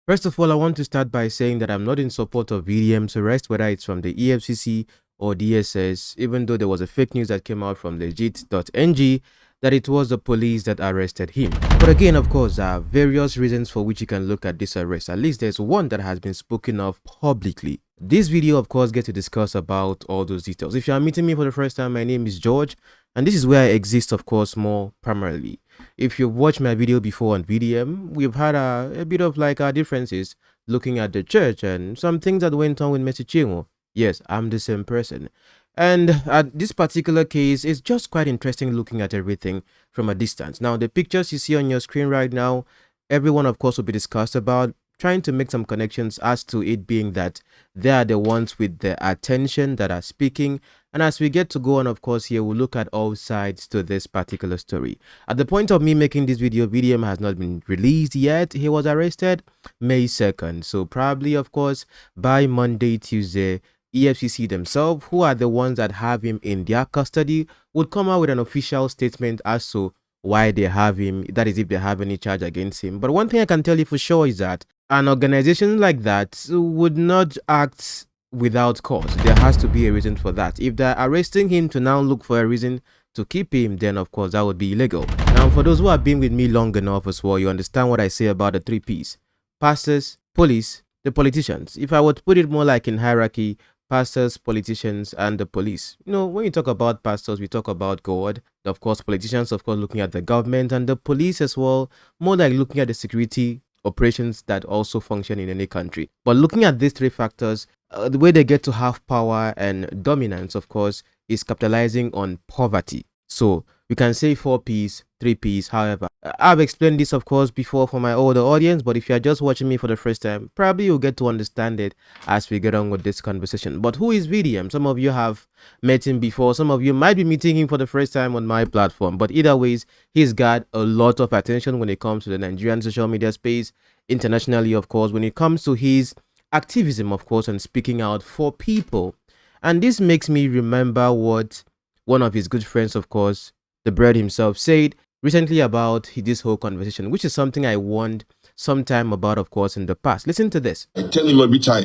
First of all, I want to start by saying that I'm not in support of VDM's arrest, whether it's from the EFCC or DSS, even though there was a fake news that came out from legit.ng that it was the police that arrested him. But again, of course, there are various reasons for which you can look at this arrest. At least there's one that has been spoken of publicly. This video, of course, gets to discuss about all those details. If you are meeting me for the first time, my name is George, and this is where I exist, of course, more primarily. If you've watched my video before on VDM, we've had a bit of like our differences looking at the church and some things that went on with Messi Chingo. Yes, I'm the same person. And at this particular case, it's just quite interesting looking at everything from a distance. Now, the pictures you see on your screen right now, everyone, of course, will be discussed about, trying to make some connections as to it being that they are the ones with the attention that are speaking. And as we get to go on, of course, here we'll look at all sides to this particular story. At the point of me making this video, VDM has not been released yet. He was arrested May 2nd. So probably, of course, by Monday, Tuesday, EFCC themselves, who are the ones that have him in their custody, would come out with an official statement as to why they have him, that is if they have any charge against him. But one thing I can tell you for sure is that an organization like that would not act without cause. There has to be a reason for that. If they're arresting him to now look for a reason to keep him, then of course that would be illegal. Now, for those who have been with me long enough as well, you understand what I say about the 3 Ps: pastors, police, the politicians. If I were to put it more like in hierarchy, pastors, politicians, and the police. You know, when you talk about pastors, we talk about God. Of course, politicians, of course, looking at the government, and the police as well, more like looking at the security operations that also function in any country. But looking at these 3 factors, the way they get to have power and dominance, of course, is capitalizing on poverty. So we can say 4 Ps, 3 Ps. However, I've explained this, of course, before for my older audience, but if you're just watching me for the first time, probably you'll get to understand it as we get on with this conversation. But who is VDM? Some of you have met him before. Some of you might be meeting him for the first time on my platform. But either ways, he's got a lot of attention when it comes to the Nigerian social media space, internationally, of course, when it comes to his activism, of course, and speaking out for people. And this makes me remember what one of his good friends, of course, the Bread himself, said recently about this whole conversation, which is something I warned some time about, of course, in the past. Listen to this. I tell him every time,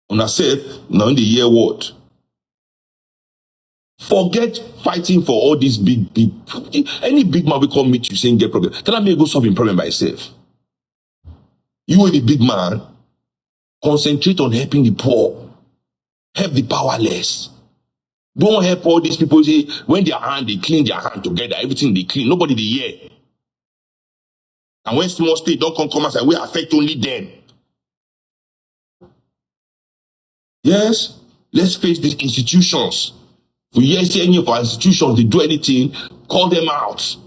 on a safe, now in the year what? Forget fighting for all these big, any big man will come meet you saying get problem. Tell me go solve him problem by yourself. You are the big man, concentrate on helping the poor, help the powerless. Don't help all these people. Say when their hand, they clean their hand together, everything they clean, nobody they hear. And when small state don't come and say, we affect only them. Yes, let's face these institutions. If we see any of our institutions, they do anything, call them out.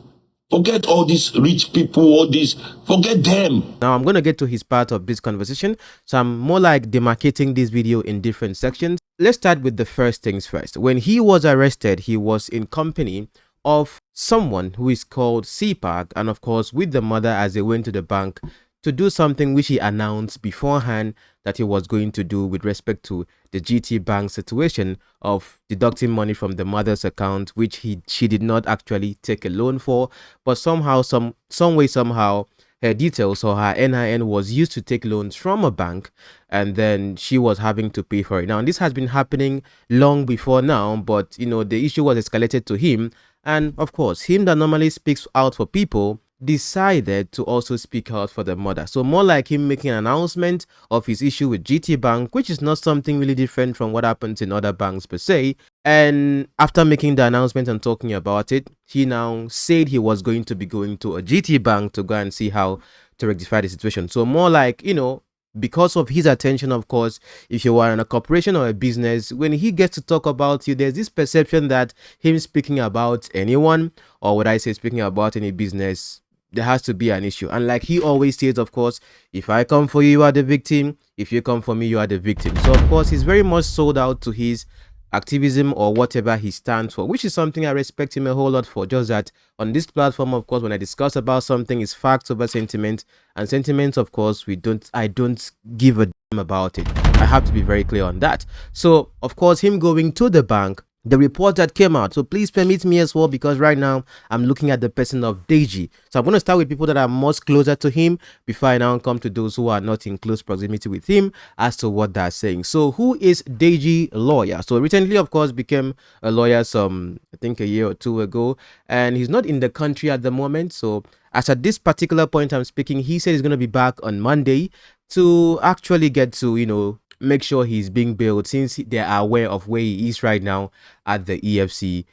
Forget all these rich people, all these, forget them. Now I'm going to get to his part of this conversation. So I'm more like demarcating this video in different sections. Let's start with the first things first. When he was arrested, he was in company of someone who is called CPAC, and of course with the mother as they went to the bank to do something which he announced beforehand that he was going to do with respect to the GT Bank situation of deducting money from the mother's account, which she did not actually take a loan for, but somehow, some way, somehow, her details or her NIN was used to take loans from a bank, and then she was having to pay for it. Now, this has been happening long before now, but you know, the issue was escalated to him, and of course, him that normally speaks out for people decided to also speak out for the mother. So more like him making an announcement of his issue with GT Bank, which is not something really different from what happens in other banks per se. And after making the announcement and talking about it, he now said he was going to be going to a GT Bank to go and see how to rectify the situation. So more like, you know, because of his attention, of course, if you are in a corporation or a business, when he gets to talk about you, there's this perception that him speaking about anyone, or would I say speaking about any business, there has to be an issue. And like he always says, of course, if I come for you, you are the victim. If you come for me, you are the victim. So of course, he's very much sold out to his activism or whatever he stands for, which is something I respect him a whole lot for. Just that on this platform, of course, when I discuss about something, it's facts over sentiment, and sentiments, of course, I don't give a damn about it. I have to be very clear on that. So of course, him going to the bank the report that came out. So please permit me as well, because right now I'm looking at the person of Deji. So I'm going to start with people that are most closer to him before I now come to those who are not in close proximity with him as to what they're saying. So who is Deji lawyer? So recently, of course, became a lawyer I think a year or two ago, and he's not in the country at the moment. So as at this particular point I'm speaking, he said he's going to be back on Monday to actually get to, make sure he's being bailed, since they are aware of where he is right now at the EFCC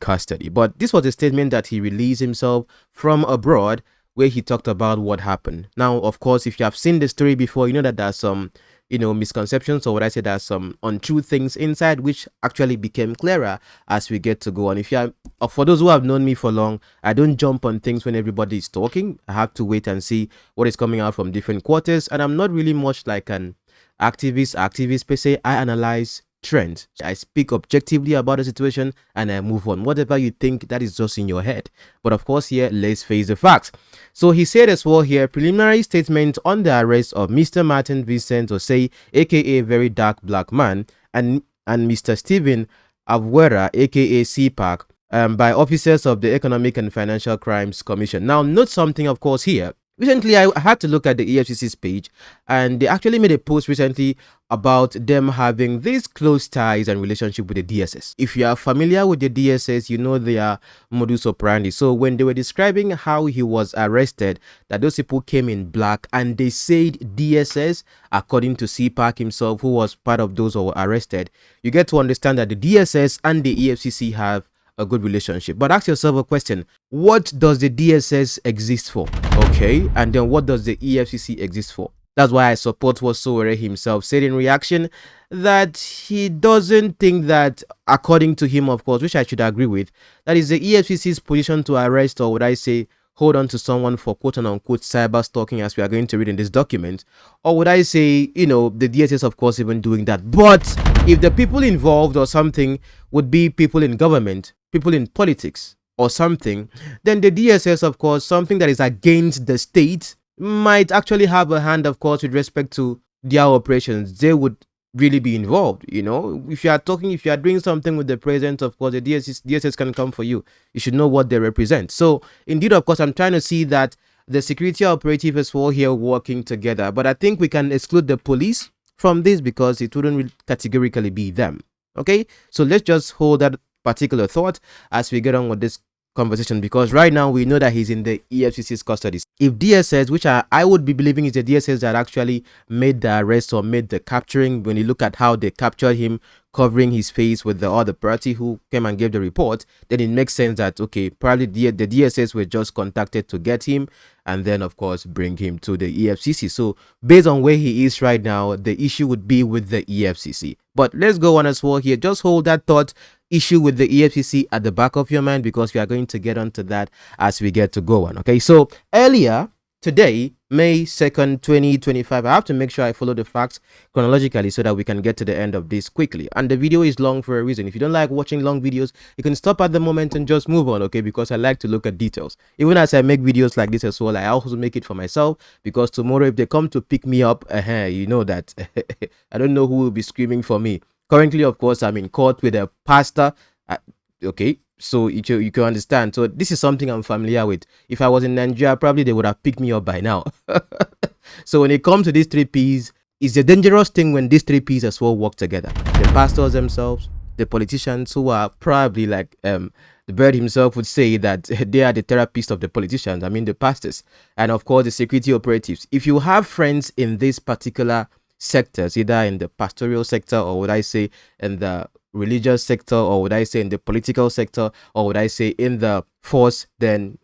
custody. But this was a statement that he released himself from abroad, where he talked about what happened. Now, of course, if you have seen the story before, you know that there's some misconceptions, or what I said, there's some untrue things inside, which actually became clearer as we get to go on. If you are, for those who have known me for long, I don't jump on things when everybody is talking. I have to wait and see what is coming out from different quarters, and I'm not really much like an activist per se. I analyze trends. I speak objectively about the situation and I move on. Whatever you think, that is just in your head. But of course, here, let's face the facts. So he said as well here, preliminary statement on the arrest of Mr. Martin Vincent Osei, aka Very Dark Black Man, and Mr. Stephen Avwera, aka CPAC, by officers of the Economic and Financial Crimes Commission. Now, note something, of course, here. Recently, I had to look at the EFCC's page, and they actually made a post recently about them having these close ties and relationship with the DSS. If you are familiar with the DSS, you know their modus operandi. So when they were describing how he was arrested, that those people came in black, and they said DSS, according to CPAC himself, who was part of those who were arrested, you get to understand that the DSS and the EFCC have a good relationship. But ask yourself a question: what does the DSS exist for? Okay, and then what does the EFCC exist for? That's why I support what Sowore himself said in reaction, that he doesn't think that, according to him, of course, which I should agree with, that is the EFCC's position to arrest, or would I say hold on to someone for quote unquote cyber stalking, as we are going to read in this document, or would I say, the DSS, of course, even doing that. But if the people involved or something would be people in government, people in politics or something, then the DSS, of course, something that is against the state, might actually have a hand, of course, with respect to their operations. They would really be involved. If you are doing something with the president, of course, the DSS can come for you. You should know what they represent. So indeed, of course, I'm trying to see that the security operative as well here working together, but I think we can exclude the police from this, because it wouldn't really categorically be them. Okay, so let's just hold that particular thought as we get on with this conversation, because right now we know that he's in the EFCC's custody. If DSS, which I would be believing is the DSS that actually made the arrest or made the capturing, when you look at how they captured him covering his face with the other party who came and gave the report, then it makes sense that, okay, probably the DSS were just contacted to get him and then, of course, bring him to the EFCC. So based on where he is right now, the issue would be with the EFCC. But let's go on as well here. Just hold that thought, issue with the EFCC, at the back of your mind, because we are going to get onto that as we get to go on. Okay, so earlier today, May 2nd, 2025, I have to make sure I follow the facts chronologically so that we can get to the end of this quickly. And the video is long for a reason. If you don't like watching long videos, you can stop at the moment and just move on, okay? Because I like to look at details. Even as I make videos like this as well, I also make it for myself, because tomorrow if they come to pick me up, you know that I don't know who will be screaming for me. Currently, of course, I'm in court with a pastor. Okay, so you can understand. So this is something I'm familiar with. If I was in Nigeria, probably they would have picked me up by now. So when it comes to these three P's, it's a dangerous thing when these three P's as well work together. The pastors themselves, the politicians, who are probably like the bird himself would say that they are the therapists of the politicians, I mean the pastors, and of course the security operatives. If you have friends in these particular sectors, either in the pastoral sector, or would I say in the religious sector, or would I say in the political sector, or would I say in the force, then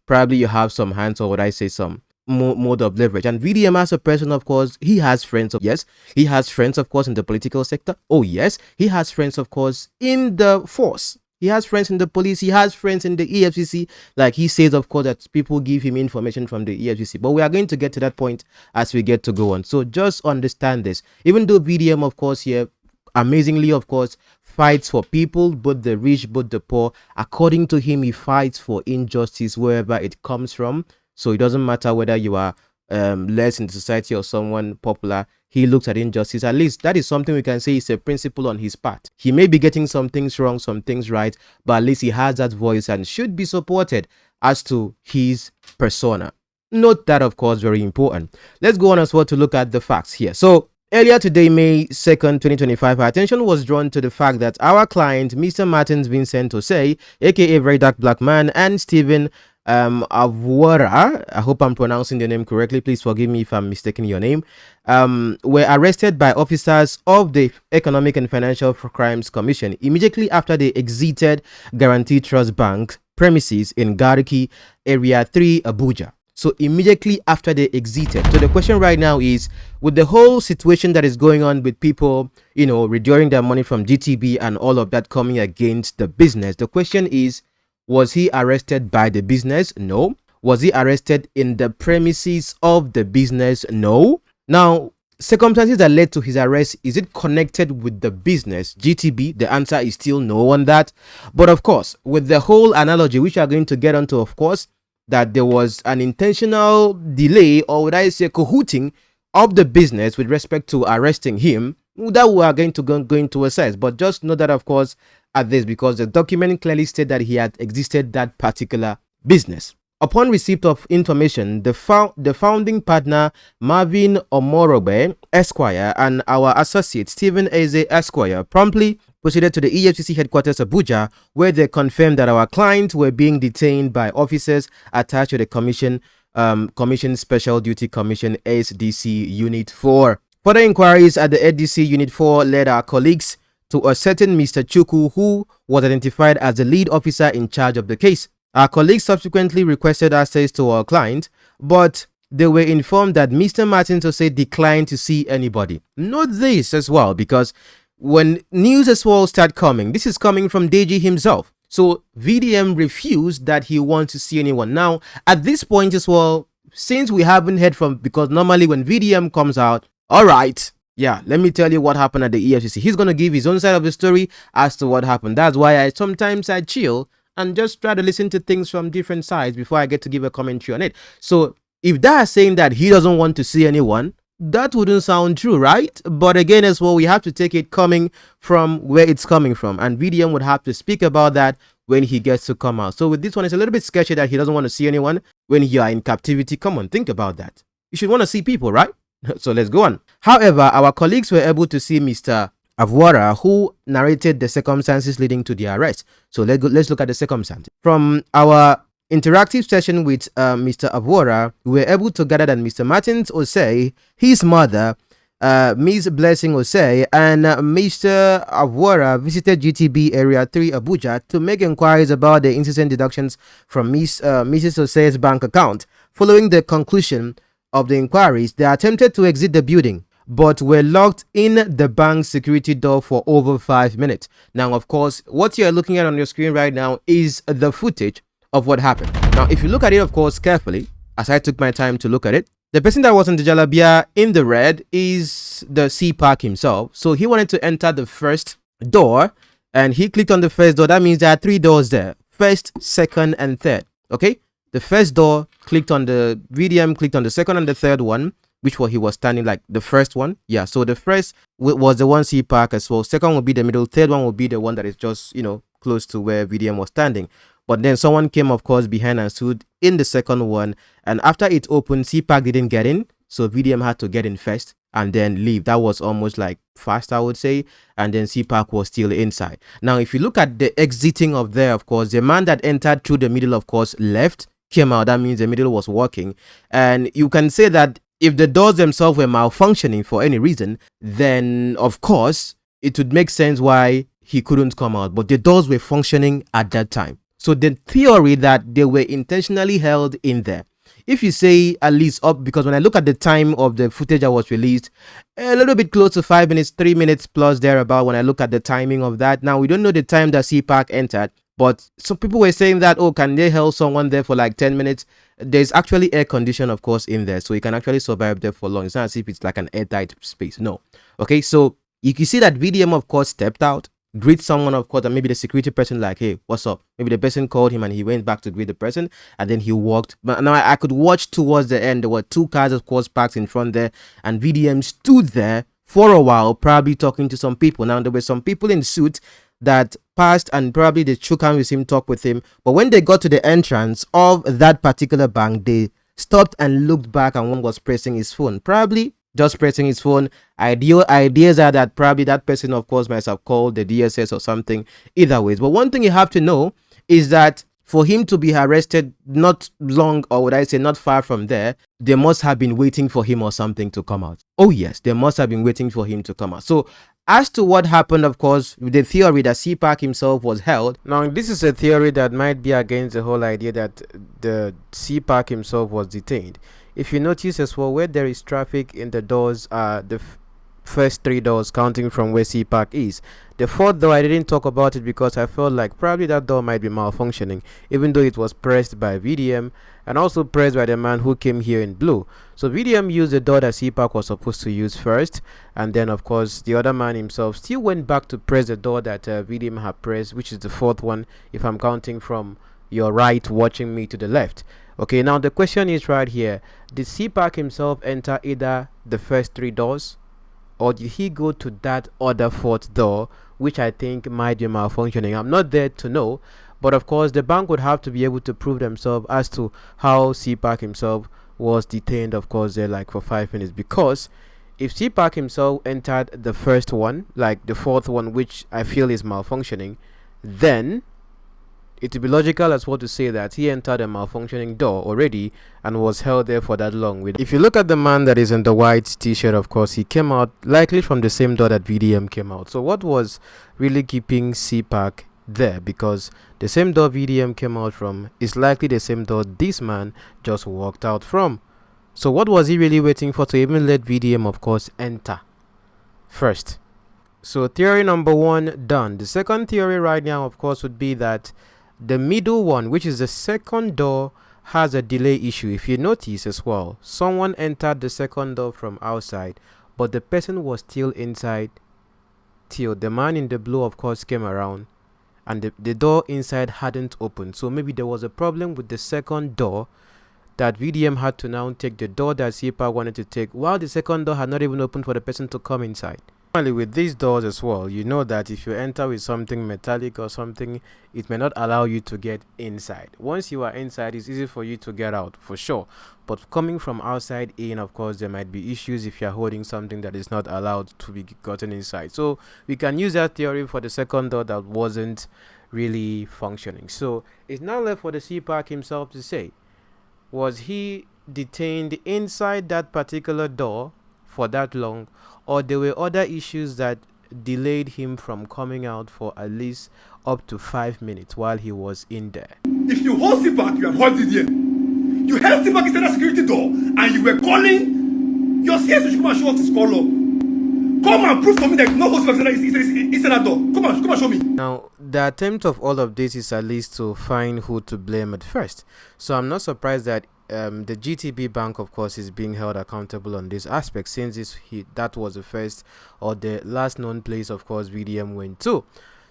probably you have some hands, or would I say some mode of leverage. And VDM as a person, of course, he has friends. Yes, he has friends, of course, in the political sector. Oh yes, he has friends, of course, in the force. He has friends in the police. He has friends in the EFCC. Like he says, of course, that people give him information from the EFCC. But we are going to get to that point as we get to go on. So just understand this. Even though VDM, of course, here, amazingly, of course, fights for people, both the rich, both the poor. According to him, he fights for injustice wherever it comes from. So it doesn't matter whether you are less in the society or someone popular, he looks at injustice. At least that is something we can say is a principle on his part. He may be getting some things wrong, some things right, but at least he has that voice and should be supported as to his persona. Note that, of course, very important. Let's go on as well to look at the facts here. So earlier today, May 2nd, 2025, our attention was drawn to the fact that our client, Mr. Martins Vincent Osei, aka Very Dark Black Man, and Stephen Avwara, I hope I'm pronouncing the name correctly, please forgive me if I'm mistaking your name, were arrested by officers of the Economic and Financial Crimes Commission immediately after they exited Guarantee Trust Bank premises in Gariki, Area 3, Abuja. So immediately after they exited. So the question right now is, with the whole situation that is going on with people, withdrawing their money from GTB and all of that coming against the business, the question is, was he arrested by the business? No. Was he arrested in the premises of the business? No. Now, circumstances that led to his arrest, is it connected with the business, GTB? The answer is still no on that. But of course, with the whole analogy, which we are going to get onto, of course, that there was an intentional delay, or would I say cahooting, of the business with respect to arresting him, that we are going to assess. But just know that, of course, at this, because the document clearly stated that he had existed that particular business. Upon receipt of information, the founding partner, Marvin Omorobe, Esquire, and our associate, Stephen Eze, Esquire, promptly proceeded to the EFCC headquarters Abuja, where they confirmed that our clients were being detained by officers attached to the Commission Special Duty Commission SDC Unit 4. Further inquiries at the SDC Unit 4 led our colleagues to a certain Mr. Chuku, who was identified as the lead officer in charge of the case. Our colleagues subsequently requested access to our client, but they were informed that Mr. Martins Osei declined to see anybody. Note this as well, because when news as well start coming, this is coming from DG himself. So VDM refused that he wants to see anyone. Now, at this point as well, since we haven't heard from, because normally when VDM comes out, all right, yeah, let me tell you what happened at the EFCC. He's going to give his own side of the story as to what happened. That's why sometimes I chill and just try to listen to things from different sides before I get to give a commentary on it. So if they are saying that he doesn't want to see anyone, that wouldn't sound true, right? But again, as well, we have to take it coming from where it's coming from. And VDM would have to speak about that when he gets to come out. So with this one, it's a little bit sketchy that he doesn't want to see anyone when you are in captivity. Come on, think about that. You should want to see people, right? So let's go on. However, our colleagues were able to see Mr. Avwara, who narrated the circumstances leading to the arrest. So let's look at the circumstances. From our interactive session with Mr. Avwara, we were able to gather that Mr. Martins Osei, his mother, Ms. Blessing Osei, and Mr. Avwara visited GTB Area 3 Abuja to make inquiries about the incessant deductions from Mrs. Osei's bank account. Following the conclusion of the inquiries, they attempted to exit the building, but were locked in the bank's security door for over 5 minutes. Now, of course, what you're looking at on your screen right now is the footage of what happened. Now, if you look at it, of course, carefully, as I took my time to look at it, the person that was in the jalabia in the red is the CPAC himself. So he wanted to enter the first door, and he clicked on the first door. That means there are 3 doors there: first, second, and third. Okay, the first door, clicked on the VDM, clicked on the second and the third one, which he was standing like the first one. Yeah, so the first was the one CPAC as well. Second will be the middle. Third one will be the one that is just, close to where VDM was standing. But then someone came, of course, behind and stood in the second one. And after it opened, CPAC didn't get in. So VDM had to get in first and then leave. That was almost like fast, I would say. And then CPAC was still inside. Now, if you look at the exiting of there, of course, the man that entered through the middle, of course, left, came out. That means the middle was working. And you can say that if the doors themselves were malfunctioning for any reason, then, of course, it would make sense why he couldn't come out. But the doors were functioning at that time. So the theory that they were intentionally held in there, if you say at least up, because when I look at the time of the footage that was released, a little bit close to 5 minutes, 3 minutes plus thereabout when I look at the timing of that. Now, we don't know the time that CPAC entered, but some people were saying that, oh, can they hold someone there for like 10 minutes? There's actually air condition, of course, in there. So you can actually survive there for long. It's not as if it's like an airtight space. No. Okay, so you can see that VDM, of course, stepped out. greet someone, of course, and maybe the security person like, hey, what's up? Maybe the person called him and he went back to greet the person, and then he walked. But now I could watch towards the end. There were two cars, of course, parked in front there, and VDM stood there for a while, probably talking to some people. Now there were some people in suits that passed, and probably they shook hands with him, talked with him. But when they got to the entrance of that particular bank, they stopped and looked back, and one was pressing his phone, probably just pressing his phone. Ideas are that probably that person, of course, might have called the DSS or something. Either ways, but one thing you have to know is that for him to be arrested not long, or would I say not far from there, they must have been waiting for him or something to come out. Oh yes, they must have been waiting for him to come out. So as to what happened, of course, the theory that CPAC himself was held. Now, this is a theory that might be against the whole idea that the CPAC himself was detained. If you notice as well, where there is traffic in the doors, the first three doors counting from where CPAC is. The fourth door, I didn't talk about it because I felt like probably that door might be malfunctioning, even though it was pressed by VDM and also pressed by the man who came here in blue. So VDM used the door that CPAC was supposed to use first, and then of course the other man himself still went back to press the door that VDM had pressed, which is the fourth one if I'm counting from your right watching me to the left. Okay, now the question is right here, did CPAC himself enter either the first three doors, or did he go to that other fourth door, which I think might be malfunctioning? I'm not there to know, but of course the bank would have to be able to prove themselves as to how CPAC himself was detained, of course, there like for 5 minutes. Because if CPAC himself entered the first one, like the fourth one, which I feel is malfunctioning, then it would be logical as well to say that he entered a malfunctioning door already and was held there for that long. If you look at the man that is in the white t-shirt, of course, he came out likely from the same door that VDM came out. So what was really keeping CPAC there? Because the same door VDM came out from is likely the same door this man just walked out from. So what was he really waiting for to even let VDM, of course, enter first? So theory number one done. The second theory right now, of course, would be that the middle one, which is the second door, has a delay issue. If you notice as well, someone entered the second door from outside, but the person was still inside till the man in the blue, of course, came around, and the door inside hadn't opened. So maybe there was a problem with the second door that VDM had to now take the door that CPAC wanted to take, while the second door had not even opened for the person to come inside. Finally, with these doors as well, you know that if you enter with something metallic or something, it may not allow you to get inside. Once you are inside, it's easy for you to get out, for sure. But coming from outside in, of course, there might be issues if you're holding something that is not allowed to be gotten inside. So we can use that theory for the second door that wasn't really functioning. So it's now left for the CPAC himself to say, was he detained inside that particular door for that long, or there were other issues that delayed him from coming out for at least up to 5 minutes while he was in there? If you hold CPAC, you have held it here. You held CPAC inside that security door, and you were calling your CS to come and show us his color. Come and prove to me that no hold CPAC inside that door. Come and show me. Now, the attempt of all of this is at least to find who to blame at first. So I'm not surprised that the GTB Bank, of course, is being held accountable on this aspect, since that was the first or the last known place, of course, VDM went to.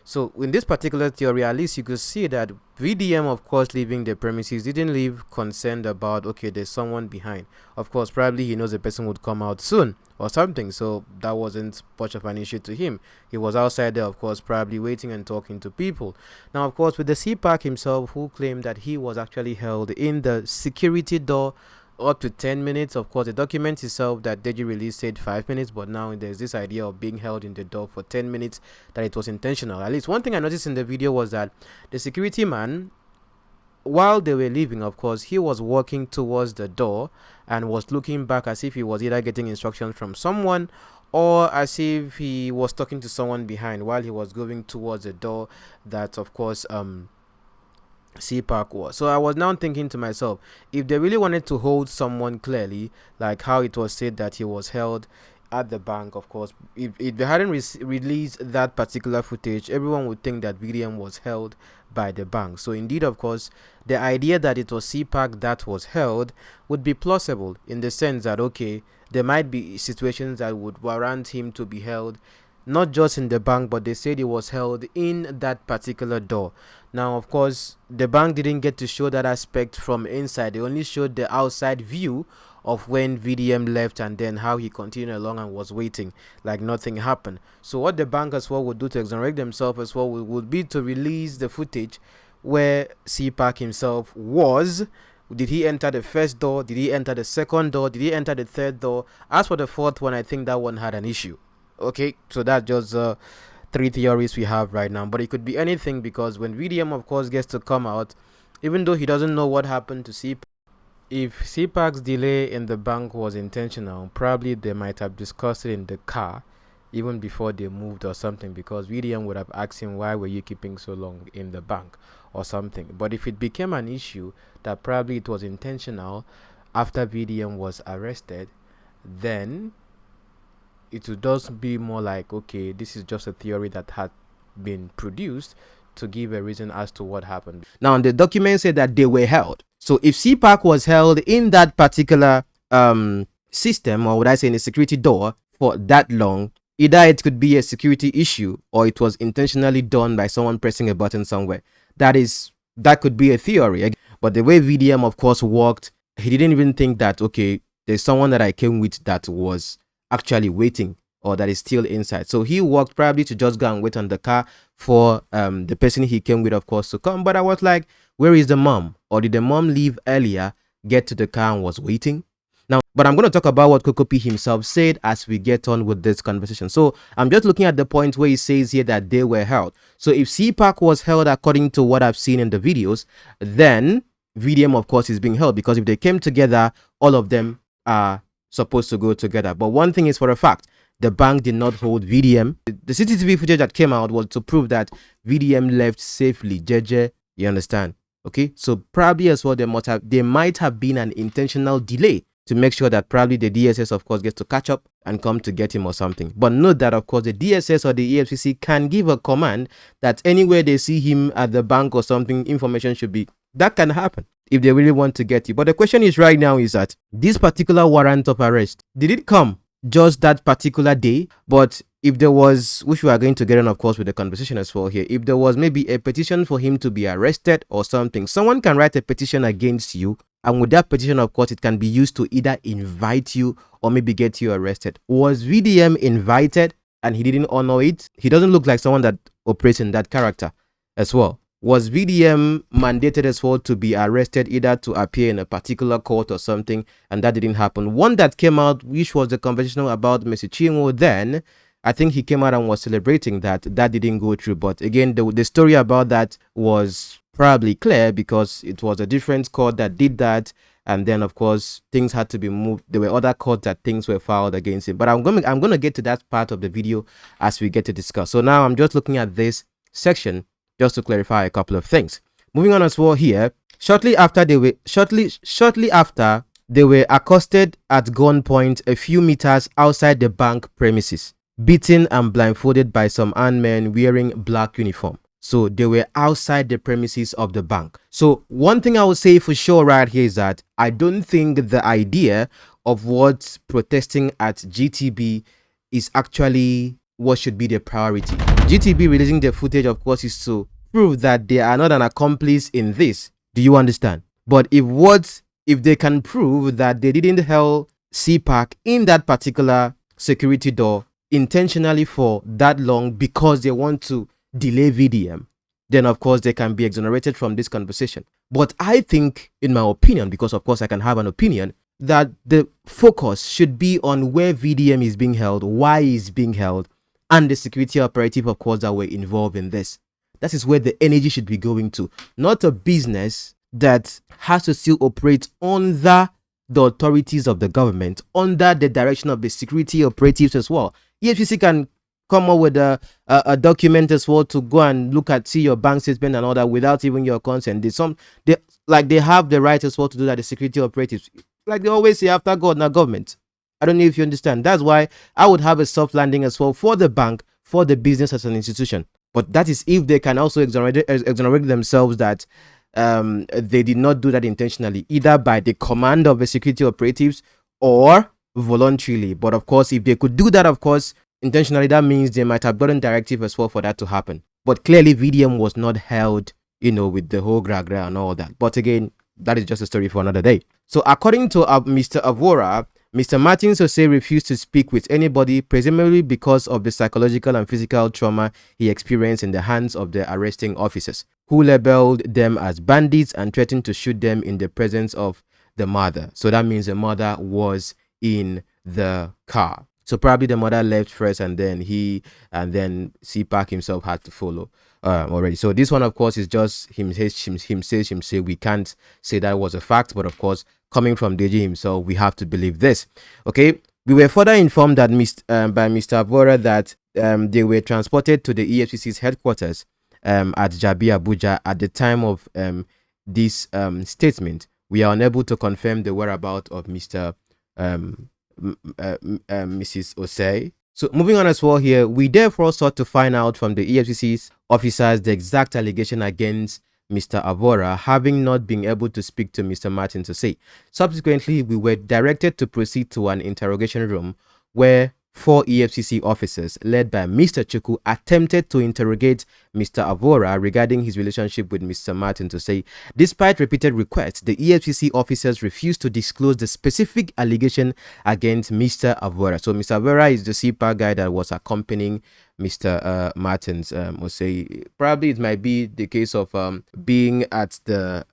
So in this particular theory, at least you could see that VDM, of course, leaving the premises, didn't leave concerned about, okay, there's someone behind. Of course, probably he knows the person would come out soon or something, so that wasn't much of an issue to him. He was outside there, of course, probably waiting and talking to people. Now, of course, with the CPAC himself, who claimed that he was actually held in the security door up to 10 minutes. Of course, the document itself that Deji released said 5 minutes, but now there's this idea of being held in the door for 10 minutes, that it was intentional. At least one thing I noticed in the video was that the security man, while they were leaving, of course, he was walking towards the door and was looking back as if he was either getting instructions from someone or as if he was talking to someone behind while he was going towards the door that, of course, CPAC was. So I was now thinking to myself, if they really wanted to hold someone clearly, like how it was said that he was held at the bank, of course, if they hadn't released that particular footage, everyone would think that VDM was held by the bank. So indeed, of course, the idea that it was CPAC that was held would be plausible, in the sense that, okay, there might be situations that would warrant him to be held not just in the bank, but they said it was held in that particular door. Now, of course, the bank didn't get to show that aspect from inside. They only showed the outside view of when VDM left and then how he continued along and was waiting like nothing happened. So what the bank as well would do to exonerate themselves as well would be to release the footage where CPAC himself was. Did he enter the first door? Did he enter the second door? Did he enter the third door? As for the fourth one, I think that one had an issue. Okay, so that's just three theories we have right now, but it could be anything, because when VDM of course gets to come out, even though he doesn't know what happened to CPAC, if CPAC's delay in the bank was intentional, probably they might have discussed it in the car even before they moved or something, because VDM would have asked him, why were you keeping so long in the bank or something. But if it became an issue that probably it was intentional after VDM was arrested, then it would just be more like, okay, this is just a theory that had been produced to give a reason as to what happened. Now, the document said that they were held. So if CPAC was held in that particular system, or would I say in a security door, for that long, either it could be a security issue or it was intentionally done by someone pressing a button somewhere. That could be a theory. But the way VDM of course worked, he didn't even think that, okay, there's someone that I came with that was actually waiting or that is still inside. So he walked probably to just go and wait on the car for the person he came with of course to come. But I was like, where is the mom? Or did the mom leave earlier, get to the car and was waiting? Now, but I'm going to talk about what Kokopi himself said as we get on with this conversation. So I'm just looking at the point where he says here that they were held. So if CPAC was held according to what I've seen in the videos, then VDM of course is being held, because if they came together, all of them are supposed to go together. But one thing is for a fact, the bank did not hold VDM. The CCTV footage that came out was to prove that VDM left safely. Jeje, you understand? Okay, so probably as well there might have been an intentional delay to make sure that probably the DSS of course gets to catch up and come to get him or something. But note that of course the DSS or the EFCC can give a command that anywhere they see him at the bank or something, information should be, that can happen if they really want to get you. But the question is right now is that this particular warrant of arrest, did it come just that particular day? But if there was, which we are going to get on of course with the conversation as well here, if there was maybe a petition for him to be arrested or something, someone can write a petition against you, and with that petition of course it can be used to either invite you or maybe get you arrested. Was VDM invited and he didn't honor it? He doesn't look like someone that operates in that character as well. Was VDM mandated as well to be arrested, either to appear in a particular court or something, and that didn't happen? One that came out, which was the conversation about Mr. Chinwo, then I think he came out and was celebrating that didn't go through. But again, the story about that was probably clear because it was a different court that did that, and then of course things had to be moved. There were other courts that things were filed against him. But I'm gonna get to that part of the video as we get to discuss. So now I'm just looking at this section just to clarify a couple of things. Moving on as well here, shortly after they were accosted at gunpoint a few meters outside the bank premises, beaten and blindfolded by some armed men wearing black uniform. So they were outside the premises of the bank. So one thing I would say for sure right here is that I don't think the idea of what protesting at GTB is actually what should be the priority. GTB releasing the footage of course is to prove that they are not an accomplice in this. Do you understand? But if they can prove that they didn't hold CPAC in that particular security door intentionally for that long because they want to delay VDM, then of course they can be exonerated from this conversation. But I think, in my opinion, because of course I can have an opinion, that the focus should be on where VDM is being held, why it's being held, and the security operative of course that were involved in this. That is where the energy should be going to, not a business that has to still operate under the authorities of the government, under the direction of the security operatives as well. EFCC can come up with a document as well to go and see your bank statement and all that without even your consent. They have the right as well to do that, the security operatives. Like they always say, after God, not government. I don't know if you understand. That's why I would have a soft landing as well for the bank, for the business as an institution. But that is if they can also exonerate themselves that they did not do that intentionally, either by the command of the security operatives or voluntarily. But of course, if they could do that, of course, intentionally, that means they might have gotten directive as well for that to happen. But clearly, VDM was not held, with the whole gragra and all that. But again, that is just a story for another day. So according to Mr. Avora, Mr. Martins Ose refused to speak with anybody, presumably because of the psychological and physical trauma he experienced in the hands of the arresting officers, who labeled them as bandits and threatened to shoot them in the presence of the mother. So that means the mother was in the car. So probably the mother left first, and then CPAC himself had to follow already. So this one, of course, is just him say. We can't say that was a fact, but of course, coming from DG himself, we have to believe this. Okay, we were further informed that by Mr. Avora that they were transported to the EFCC's headquarters at Jabi, Abuja at the time of this statement. We are unable to confirm the whereabouts of Mr. Mrs. Osei. So moving on as well here, we therefore sought to find out from the EFCC's officers the exact allegation against Mr. Avora, having not been able to speak to Mr. Martin Osei. Subsequently, we were directed to proceed to an interrogation room where 4 EFCC officers led by Mr. Chuku attempted to interrogate Mr. Avora regarding his relationship with Mr. Martin Osei. Despite repeated requests, the EFCC officers refused to disclose the specific allegation against Mr. Avora. So Mr. Avora is the CPA guy that was accompanying Mr. Martins Osei. Probably it might be the case of being at the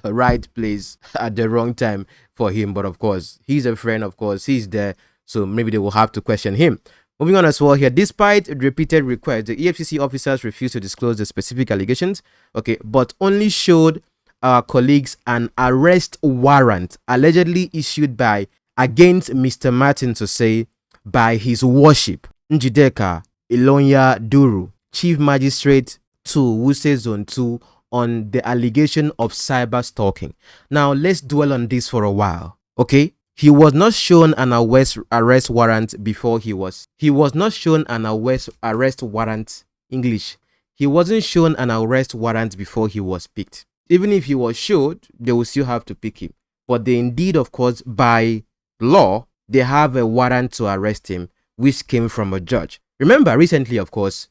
right place at the wrong time for him, but of course he's a friend, of course he's there, so maybe they will have to question him. Moving on as well here, despite repeated requests, the EFCC officers refused to disclose the specific allegations, okay, but only showed our colleagues an arrest warrant allegedly issued against Mr. Martin Osei by his worship Njideka Ilonya Duru, Chief Magistrate 2, Wuse Zone 2, on the allegation of cyber stalking. Now let's dwell on this for a while, okay? He was not shown an arrest warrant before he was not shown an arrest warrant English. He wasn't shown an arrest warrant before he was picked. Even if he was showed, they will still have to pick him. But they indeed, of course, by law, they have a warrant to arrest him, which came from a judge. Remember, recently, of course,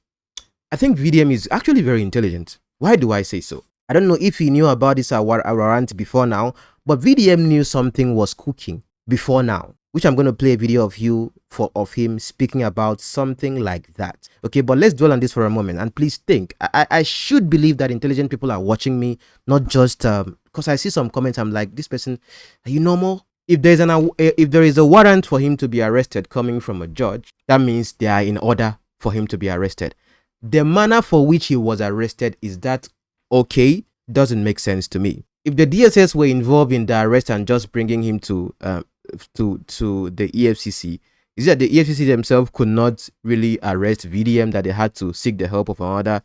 I think VDM is actually very intelligent. Why do I say so? I don't know if he knew about this warrant before now, but VDM knew something was cooking before now, which I'm going to play a video of him speaking about something like that. Okay, but let's dwell on this for a moment, and please think. I should believe that intelligent people are watching me, not just because I see some comments. I'm like, this person, are you normal? If there is a warrant for him to be arrested coming from a judge, that means they are in order for him to be arrested. The manner for which he was arrested, is that okay? Doesn't make sense to me. If the DSS were involved in the arrest and just bringing him to the EFCC, is that the EFCC themselves could not really arrest VDM, that they had to seek the help of another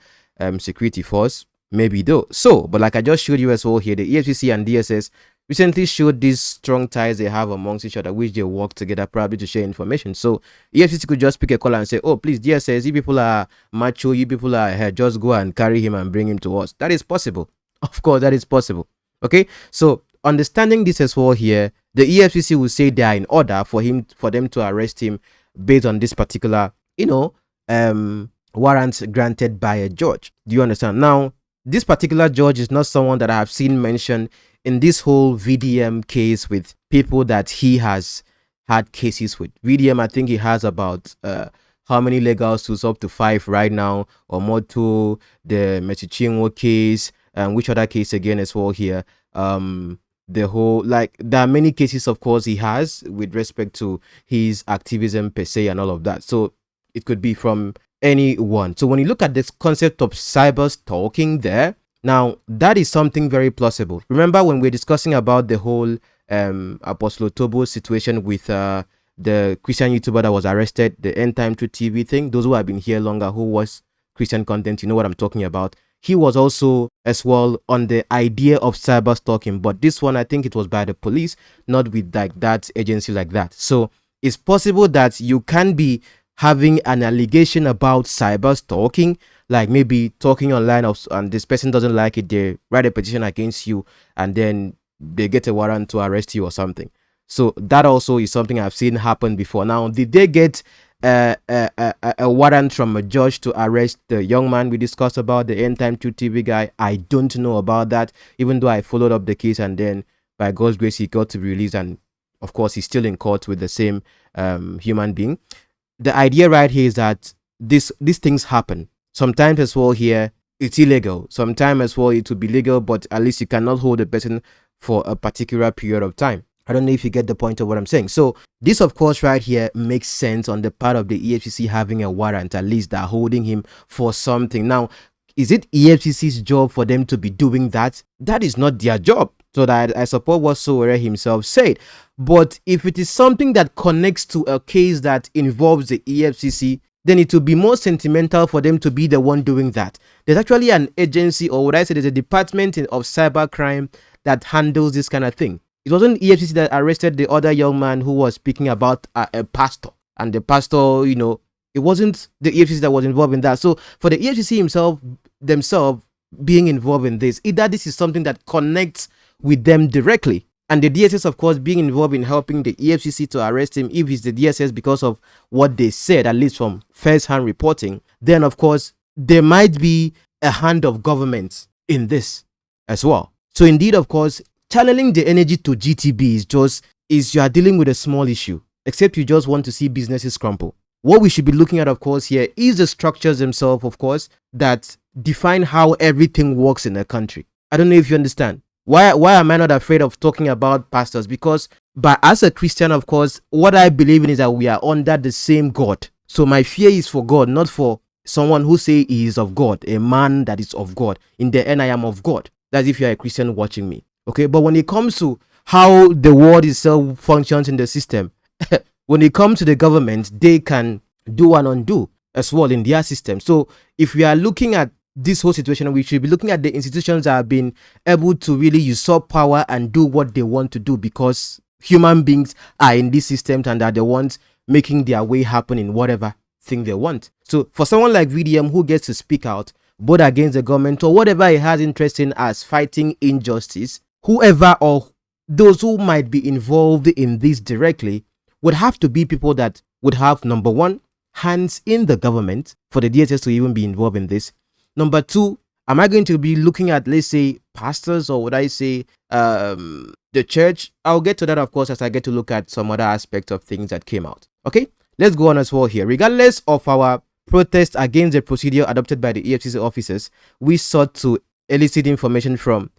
security force? Maybe though. So, but like I just showed you as well here, the EFCC and DSS recently showed these strong ties they have amongst each other, which they work together probably to share information. So EFCC could just pick a call and say, oh, please, DSS, you people are macho, you people are here, just go and carry him and bring him to us. That is possible. Of course, that is possible. Okay, so understanding this as well here, the EFCC will say they are in order for them to arrest him based on this particular, warrants granted by a judge. Do you understand? Now, this particular judge is not someone that I have seen mentioned in this whole VDM case with people that he has had cases with. VDM, I think he has about how many legal suits? Up to 5 right now, or more to the Mechichinwo case. Which other case again as well here? The whole, like, there are many cases, of course, he has with respect to his activism per se and all of that. So it could be from anyone. So when you look at this concept of cyber stalking there, now that is something very plausible. Remember when we're discussing about the whole Apostle Tobo situation with the Christian YouTuber that was arrested, the End Time Truth TV thing? Those who have been here longer, who was Christian content, you know what I'm talking about. He was also as well on the idea of cyber stalking, but this one, I think it was by the police, not with like that agency like that. So it's possible that you can be having an allegation about cyber stalking, like maybe talking online and this person doesn't like it, they write a petition against you and then they get a warrant to arrest you or something. So that also is something I've seen happen before. Now, did they get a warrant from a judge to arrest the young man we discussed about, the End Time 2 TV guy. I don't know about that, even though I followed up the case, and then by God's grace he got to be released, and of course he's still in court with the same human being. The idea right here is that these things happen sometimes as well. Here it's illegal, sometimes as well it will be legal, but at least you cannot hold a person for a particular period of time. I don't know if you get the point of what I'm saying. So this, of course, right here makes sense on the part of the EFCC having a warrant, at least they're holding him for something. Now, is it EFCC's job for them to be doing that? That is not their job. So that I support what Sowore himself said. But if it is something that connects to a case that involves the EFCC, then it will be more sentimental for them to be the one doing that. There's actually an agency, or would I say there's a department of cybercrime that handles this kind of thing. It wasn't EFCC that arrested the other young man who was speaking about a pastor. And the pastor, it wasn't the EFCC that was involved in that. So for the EFCC themselves being involved in this, either this is something that connects with them directly, and the DSS, of course, being involved in helping the EFCC to arrest him, if it's the DSS because of what they said, at least from first-hand reporting, then of course there might be a hand of government in this as well. So indeed, of course, channeling the energy to GTB is you are dealing with a small issue, except you just want to see businesses crumble. What we should be looking at, of course, here is the structures themselves, of course, that define how everything works in a country. I don't know if you understand. Why am I not afraid of talking about pastors? Because as a Christian, of course, what I believe in is that we are under the same God. So my fear is for God, not for someone who say he is of God, a man that is of God. In the end, I am of God. That's if you are a Christian watching me. Okay, but when it comes to how the world itself functions in the system, when it comes to the government, they can do and undo as well in their system. So if we are looking at this whole situation, we should be looking at the institutions that have been able to really usurp power and do what they want to do, because human beings are in these systems and are the ones making their way happen in whatever thing they want. So for someone like VDM who gets to speak out both against the government or whatever he has interest in as fighting injustice, whoever or those who might be involved in this directly would have to be people that would have, number one, hands in the government for the DSS to even be involved in this. Number two, am I going to be looking at, let's say, pastors, or would I say the church? I'll get to that, of course, as I get to look at some other aspects of things that came out. Okay, let's go on as well here. Regardless of our protest against the procedure adopted by the EFCC officers, we sought to elicit information from,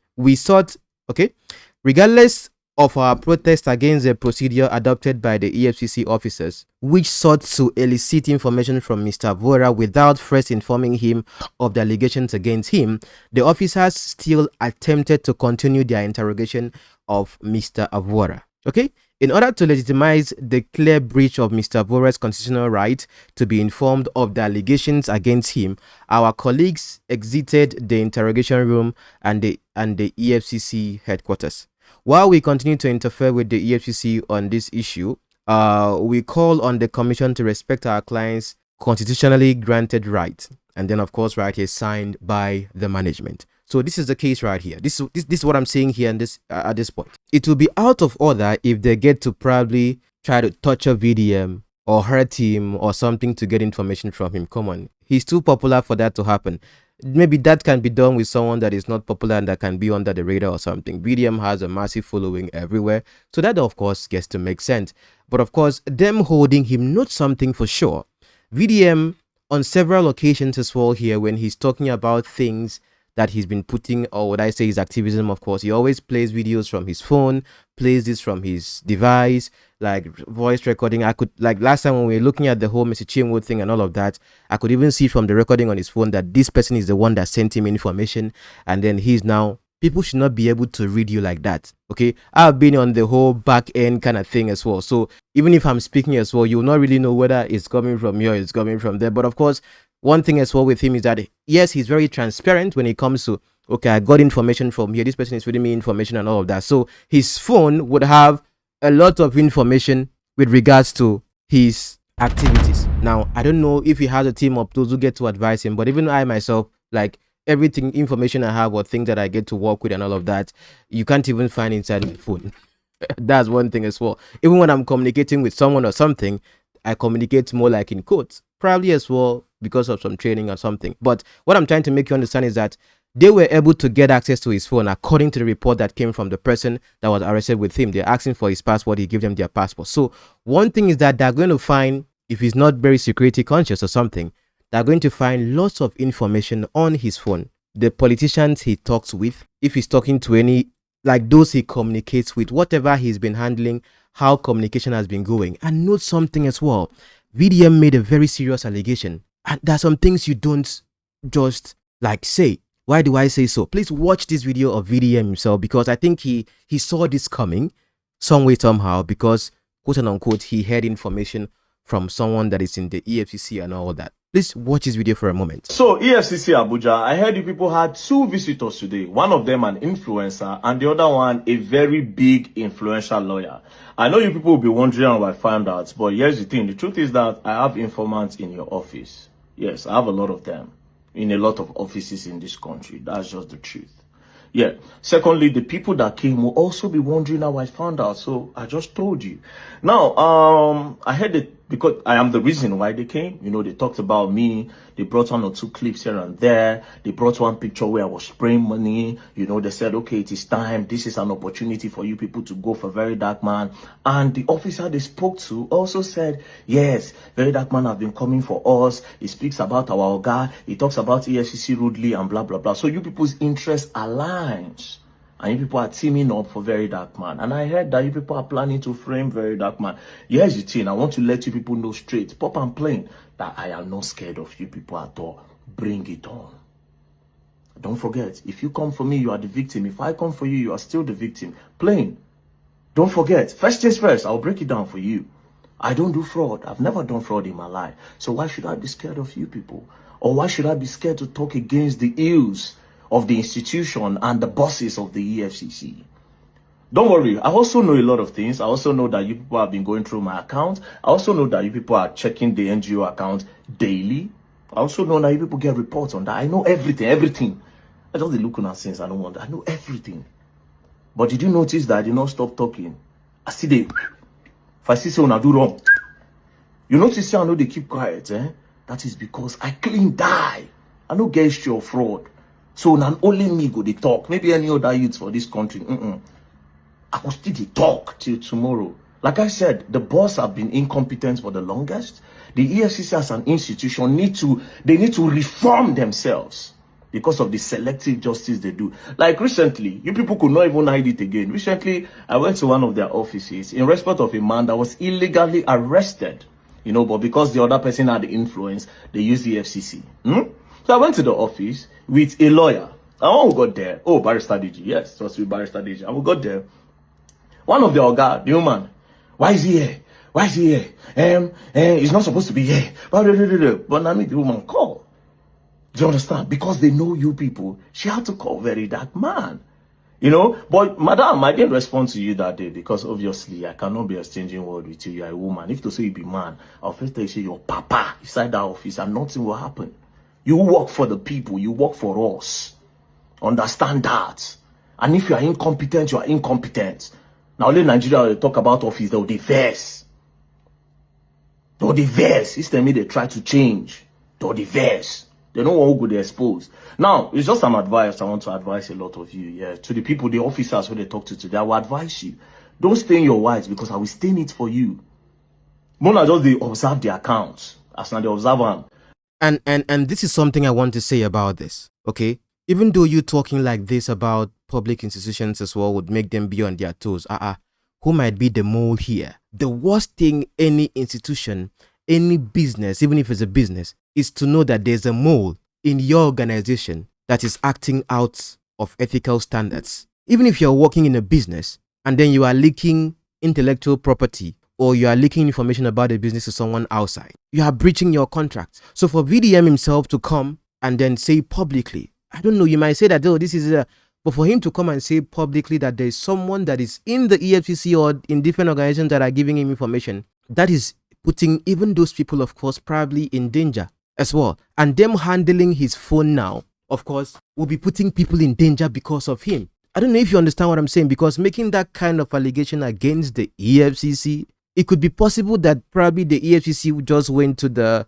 regardless of our protest against the procedure adopted by the EFCC officers, which sought to elicit information from Mr. Avora without first informing him of the allegations against him, the officers still attempted to continue their interrogation of Mr. Avora. Okay? In order to legitimize the clear breach of Mr. Avora's constitutional right to be informed of the allegations against him, our colleagues exited the interrogation room and the EFCC headquarters. While we continue to interfere with the EFCC on this issue, we call on the Commission to respect our clients' constitutionally granted right. And then, of course, right here, signed by the management. So this is the case right here. This is what I'm saying here and at this point. It will be out of order if they get to probably try to torture VDM or hurt him or something to get information from him. Come on. He's too popular for that to happen. Maybe that can be done with someone that is not popular and that can be under the radar or something. VDM has a massive following everywhere, so that of course gets to make sense. But of course, them holding him, not something for sure. VDM on several occasions as well here, when he's talking about things that he's been putting, or what I say is activism, of course, he always plays videos from his phone, plays this from his device, like voice recording. I could, like last time when we were looking at the whole Mr. Chimwood thing and all of that, I could even see from the recording on his phone that this person is the one that sent him information, and then he's now, people should not be able to read you like that. Okay, I've been on the whole back end kind of thing as well, so even if I'm speaking as well, you'll not really know whether it's coming from here or it's coming from there. But of course, one thing as well with him is that yes, he's very transparent when it comes to, okay, I got information from here, this person is feeding me information and all of that. So his phone would have a lot of information with regards to his activities. Now, I don't know if he has a team of those who get to advise him, but even I myself, like everything, information I have or things that I get to work with and all of that, you can't even find inside my phone. That's one thing as well. Even when I'm communicating with someone or something, I communicate more like in quotes, probably as well because of some training or something. But what I'm trying to make you understand is that they were able to get access to his phone according to the report that came from the person that was arrested with him. They're asking for his passport. He gave them their passport. So one thing is that they're going to find, if he's not very security conscious or something, they're going to find lots of information on his phone. The politicians he talks with, if he's talking to any, like those he communicates with, whatever he's been handling, how communication has been going. And note something as well. VDM made a very serious allegation. And there are some things you don't just like say. Why do I say so? Please watch this video of VDM himself, because I think he saw this coming some way, somehow, because quote and unquote, he heard information from someone that is in the EFCC and all that. Please watch this video for a moment. So EFCC Abuja, I heard you people had 2 visitors today. One of them an influencer and the other one a very big influential lawyer. I know you people will be wondering how I found out, but here's the thing. The truth is that I have informants in your office. Yes, I have a lot of them in a lot of offices in this country. That's just the truth. Yeah. Secondly, the people that came will also be wondering how I found out. So I just told you. Now, I heard it because I am the reason why they came. You know, they talked about me. They brought 1 or 2 clips here and there. They brought one picture where I was spraying money. You know, they said, okay, it is time. This is an opportunity for you people to go for Very Dark Man. And the officer they spoke to also said, yes, Very Dark Man have been coming for us. He speaks about our Oga. He talks about EFCC rudely and blah, blah, blah. So you people's interest aligns. And you people are teaming up for Very Dark Man. And I heard that you people are planning to frame Very Dark Man. Here's the thing. I want to let you people know straight, pop and plain, that I am not scared of you people at all. Bring it on. Don't forget, if you come for me, you are the victim. If I come for you, you are still the victim. Plain. Don't forget. First things first, I'll break it down for you. I don't do fraud. I've never done fraud in my life. So why should I be scared of you people? Or why should I be scared to talk against the ills of the institution and the bosses of the EFCC? Don't worry, I also know a lot of things. I also know that you people have been going through my account. I also know that you people are checking the NGO account daily. I also know that you people get reports on that. I know everything. I just look on since I don't want that. I know everything. But did you notice that I did not stop talking? I see they, if I see someone I do wrong, you notice I know they keep quiet, eh? That is because I clean die. I no get history of fraud. So now only me go they talk. Maybe any other youths for this country. I will still talk till tomorrow. Like I said, the boss have been incompetent for the longest. The EFCC as an institution need to reform themselves because of the selective justice they do. Like recently, you people could not even hide it again. Recently, I went to one of their offices in respect of a man that was illegally arrested. You know, but because the other person had the influence, they used the EFCC. So I went to the office with a lawyer. And when we got there, oh, Barrister DG, yes, it was with Barrister DG. And we got there. One of the Oga, the human, why is he here? Why is he here? He's not supposed to be here. But now me, the woman call. Do you understand? Because they know you people, she had to call Very Dark Man. You know, but madam, I didn't respond to you that day because obviously I cannot be exchanging word with you. You're a woman. If to say you be man, I'll first tell you say your papa inside that office and nothing will happen. You work for the people. You work for us. Understand that. And if you are incompetent, you are incompetent. Now, only Nigeria will talk about office. They'll diverse. They'll diverse. Instead, they try to change. They'll diverse. They don't want to go expose. Now, it's just some advice I want to advise a lot of you. Yeah, to the people, the officers who they talk to today, I will advise you. Don't stain your whites because I will stain it for you. Mona just they observe the accounts. As now they observe them. And this is something I want to say about this, okay? Even though you talking like this about public institutions as well would make them be on their toes, who might be the mole here? The worst thing any institution, any business, even if it's a business, is to know that there's a mole in your organization that is acting out of ethical standards. Even if you're working in a business and then you are leaking intellectual property or you are leaking information about the business to someone outside, you are breaching your contract. So for VDM himself to come and then say publicly, I don't know, you might say that, oh, this is but for him to come and say publicly that there is someone that is in the EFCC or in different organizations that are giving him information, that is putting even those people, of course, probably in danger as well. And them handling his phone now, of course, will be putting people in danger because of him. I don't know if you understand what I'm saying, because making that kind of allegation against the EFCC it could be possible that probably the EFCC just went to the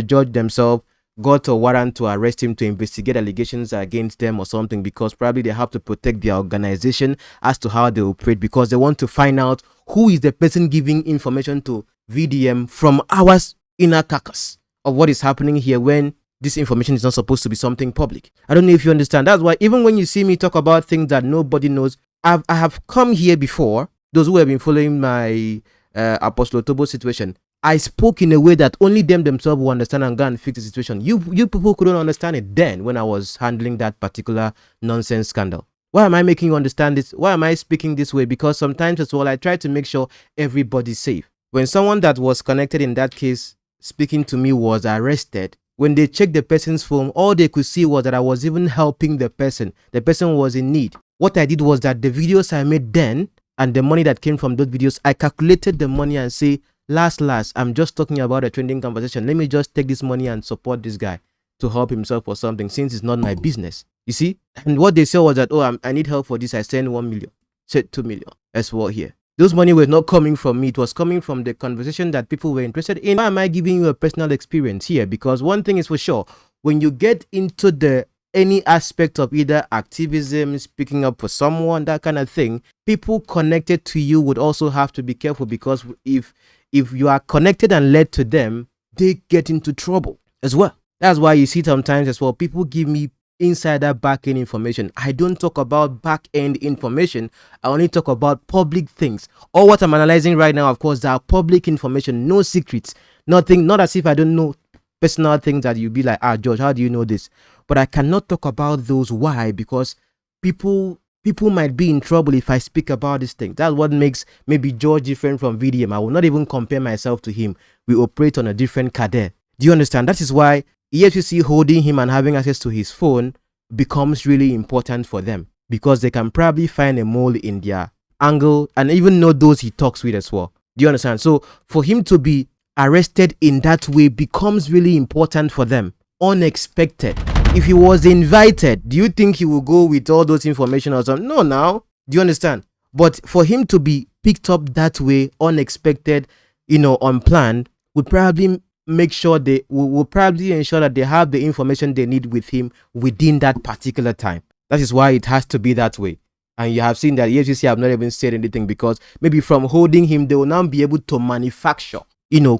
judge themselves, got a warrant to arrest him to investigate allegations against them or something, because probably they have to protect their organization as to how they operate, because they want to find out who is the person giving information to VDM from our inner caucus of what is happening here when this information is not supposed to be something public. I don't know if you understand. That's why even when you see me talk about things that nobody knows, I have come here before. Those who have been following my Apostle Otobo situation, I spoke in a way that only them themselves will understand and go and fix the situation. You people couldn't understand it then when I was handling that particular nonsense scandal. Why am I making you understand this? Why am I speaking this way? Because sometimes as well, I try to make sure everybody's safe. When someone that was connected in that case speaking to me was arrested, when they checked the person's phone, all they could see was that I was even helping the person. The person was in need. What I did was that the videos I made then and the money that came from those videos, I calculated the money and say, last, I'm just talking about a trending conversation. Let me just take this money and support this guy to help himself or something, since it's not my business. You see? And what they said was that, oh, I need help for this. I send 1 million, said 2 million. That's what here. Those money were not coming from me. It was coming from the conversation that people were interested in. Why am I giving you a personal experience here? Because one thing is for sure, when you get into any aspect of either activism, speaking up for someone, that kind of thing, people connected to you would also have to be careful, because if you are connected and led to them, they get into trouble as well. That's why you see sometimes as well, people give me insider back-end information. I don't talk about back-end information. I only talk about public things. All what I'm analyzing right now, of course, they are public information, no secrets, nothing, not as if I don't know personal things that you'd be like, George, how do you know this? But I cannot talk about those. Why? Because people might be in trouble if I speak about these things. That's what makes maybe George different from VDM. I will not even compare myself to him. We operate on a different cadre. Do you understand? That is why EFCC holding him and having access to his phone becomes really important for them, because they can probably find a mole in their angle and even know those he talks with as well. Do you understand? So for him to be arrested in that way becomes really important for them. Unexpected. If he was invited, do you think he will go with all those information or something? No, now. Do you understand? But for him to be picked up that way, unexpected, unplanned, would probably make sure they will probably ensure that they have the information they need with him within that particular time. That is why it has to be that way. And you have seen that EFCC have not even said anything, because maybe from holding him, they will now be able to manufacture,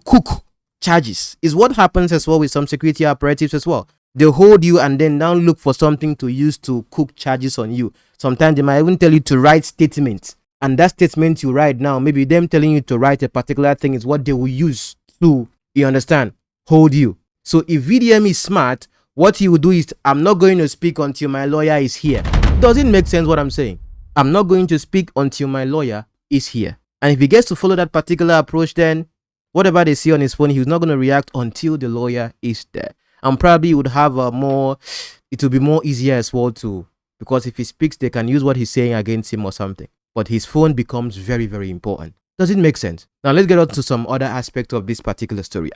cook charges. Is what happens as well with some security operatives as well. They hold you and then now look for something to use to cook charges on you. Sometimes they might even tell you to write statements. And that statement you write now, maybe them telling you to write a particular thing is what they will use to, you understand, hold you. So if VDM is smart, what he will do is, I'm not going to speak until my lawyer is here. Does it make sense what I'm saying? I'm not going to speak until my lawyer is here. And if he gets to follow that particular approach, then whatever they see on his phone, he's not going to react until the lawyer is there. And probably would have it will be more easier as well too, because if he speaks, they can use what he's saying against him or something. But his phone becomes very, very important. Does it make sense? Now let's get on to some other aspect of this particular story.